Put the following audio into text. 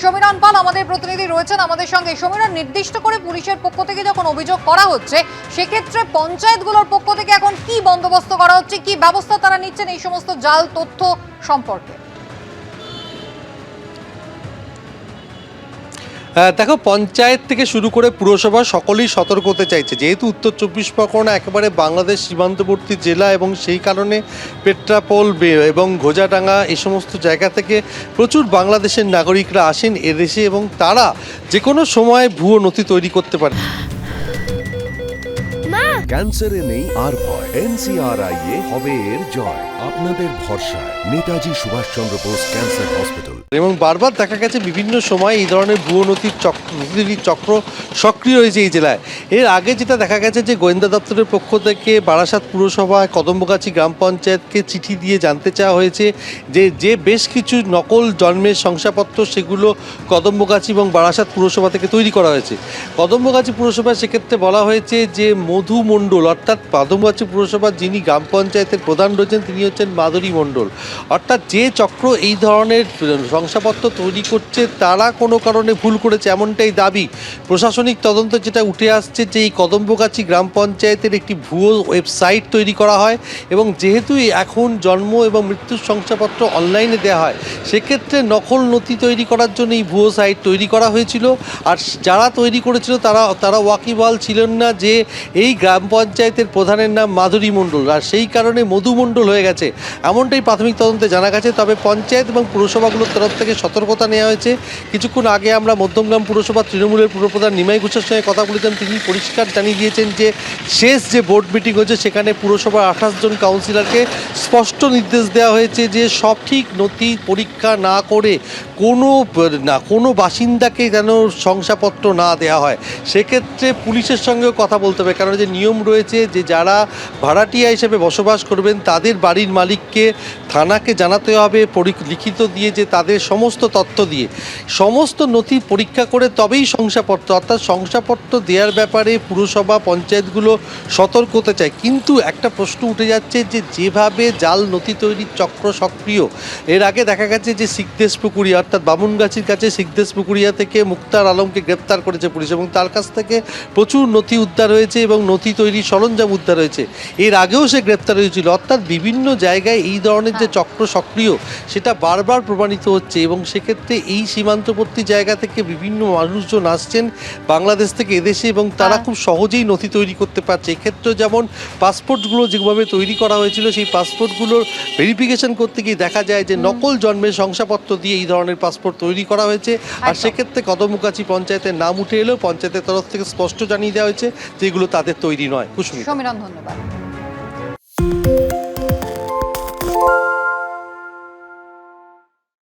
সমীরণ পাল আমাদের প্রতিনিধি রয়েছেন আমাদের সঙ্গে। সমীরণ, নির্দিষ্ট করে পুলিশের পক্ষ থেকে যখন অভিযোগ করা হচ্ছে সেক্ষেত্রে পঞ্চায়েতগুলোর পক্ষ থেকে এখন কি বন্দোবস্ত করা হচ্ছে, কি ব্যবস্থা তারা নিচ্ছেন এই সমস্ত জাল তথ্য সম্পর্কে? দেখো, পঞ্চায়েত থেকে শুরু করে পুরসভা সকলেই সতর্ক হতে চাইছে, যেহেতু উত্তর চব্বিশ পরগনা একেবারে বাংলাদেশ সীমান্তবর্তী জেলা এবং সেই কারণে পেট্রাপোল এবং ঘোজাডাঙ্গা এই সমস্ত জায়গা থেকে প্রচুর বাংলাদেশের নাগরিকরা আসেন এদেশে এবং তারা যে কোনো সময় ভুয়ো নথি তৈরি করতে পারে। ক্যান্সারে নেই আর ভয়, NCRI হবে এর জয়। আপনাদের ভরসা নেতাজি সুভাষচন্দ্র বোস ক্যান্সার হসপিটাল। এবং বারবার দেখা গেছে বিভিন্ন সময় এই ধরনের ভুয়ো নথির চক্র সক্রিয় হয়েছে এই জেলায়। এর আগে যেটা দেখা গেছে যে গোয়েন্দা দপ্তরের পক্ষ থেকে বারাসাত পুরসভায় কদম্বগাছি গ্রাম পঞ্চায়েতকে চিঠি দিয়ে জানতে চাওয়া হয়েছে যে বেশ কিছু নকল জন্মের শংসাপত্র সেগুলো কদম্বগাছি এবং বারাসাত পুরসভা থেকে তৈরি করা হয়েছে। কদম্বগাছি পুরসভায় সেক্ষেত্রে বলা হয়েছে যে মধু মণ্ডল, অর্থাৎ কদম্বগাছি পুরসভার যিনি গ্রাম পঞ্চায়েতের প্রধান রয়েছেন তিনি হচ্ছেন মাধুরী মণ্ডল। অর্থাৎ যে চক্র এই ধরনের শংসাপত্র তৈরি করছে তারা কোনো কারণে ভুল করেছে এমনটাই দাবি। প্রশাসনিক তদন্ত যেটা উঠে আসছে যে এই কদম্বগাছি গ্রাম পঞ্চায়েতের একটি ভুয়ো ওয়েবসাইট তৈরি করা হয় এবং যেহেতু এখন জন্ম এবং মৃত্যুর শংসাপত্র অনলাইনে দেওয়া হয় সেক্ষেত্রে নথি তৈরি করার জন্য এই ভুয়ো সাইট তৈরি করা হয়েছিল। আর যারা তৈরি করেছিল তারা ওয়াকিবহাল ছিলেন না যে এই গ্রাম পঞ্চায়েতের প্রধানের নাম মাধুরী মণ্ডল, আর সেই কারণে মধু মণ্ডল হয়ে গেছে এমনটাই প্রাথমিক তদন্তে জানা গেছে। তবে পঞ্চায়েত এবং পুরসভাগুলোর তরফ থেকে সতর্কতা নেওয়া হয়েছে। কিছুক্ষণ আগে আমরা মধ্যমগ্রাম পুরসভা তৃণমূলের পুরপ্রধান নিমাই ঘোষের সঙ্গে কথা বলেছেন, তিনি পরিষ্কার জানিয়ে দিয়েছেন যে শেষ যে বোর্ড মিটিং হয়েছে সেখানে পুরসভার 28 জন কাউন্সিলরকে স্পষ্ট নির্দেশ দেওয়া হয়েছে যে সঠিক নথি পরীক্ষা না করে কোনো বাসিন্দাকে যেন শংসাপত্র না দেওয়া হয়। সেক্ষেত্রে পুলিশের সঙ্গেও কথা বলতে হবে, কারণ যে নিয়ম রয়েছে যে যারা ভাড়াটিয়া হিসেবে বসবাস করবেন তাদের বাড়ির মালিককে থানাকে জানাতে হবে লিখিত দিয়ে যে তাদের সমস্ত তথ্য দিয়ে সমস্ত নথি পরীক্ষা করে তবেই শংসাপত্র, অর্থাৎ শংসাপত্র দেওয়ার ব্যাপারে পুরসভা পঞ্চায়েতগুলো সতর্ক হতে চায়। কিন্তু একটা প্রশ্ন উঠে যাচ্ছে যে যেভাবে জাল নথি তৈরির চক্র সক্রিয়, এর আগে দেখা গেছে যে সিকদেশ পুকুরিয়া অর্থাৎ বামুনগাছির কাছে সিকদেশ পুকুরিয়া থেকে মুক্তার আলমকে গ্রেপ্তার করেছে পুলিশ এবং তার কাছ থেকে প্রচুর নথি উদ্ধার হয়েছে এবং নথি তৈরির সরঞ্জাম উদ্ধার হয়েছে। এর আগেও সে গ্রেপ্তার হয়েছিল। অর্থাৎ বিভিন্ন জায়গায় এই ধরনের যে চক্র সক্রিয় সেটা বারবার প্রমাণিত হচ্ছে এবং সেক্ষেত্রে এই সীমান্তবর্তী জায়গা থেকে বিভিন্ন মানুষজন আসছেন বাংলাদেশ থেকে এদেশে এবং তারা খুব সহজেই নথি তৈরি করতে পারছে। এক্ষেত্রে যেমন পাসপোর্টগুলো যেভাবে তৈরি করা হয়েছিল সেই পাসপোর্টগুলোর ভেরিফিকেশন করতে গিয়ে দেখা যায় যে নকল জন্মের শংসাপত্র দিয়ে এই ধরনের পাসপোর্ট তৈরি করা হয়েছে। আর সেক্ষেত্রে কদমগাছি পঞ্চায়েতের নাম উঠে এলেও পঞ্চায়েতের তরফ থেকে স্পষ্ট জানিয়ে দেওয়া হয়েছে যে এগুলো তাদের তৈরি নয়। কুসুমি, সমীরণ, ধন্যবাদ।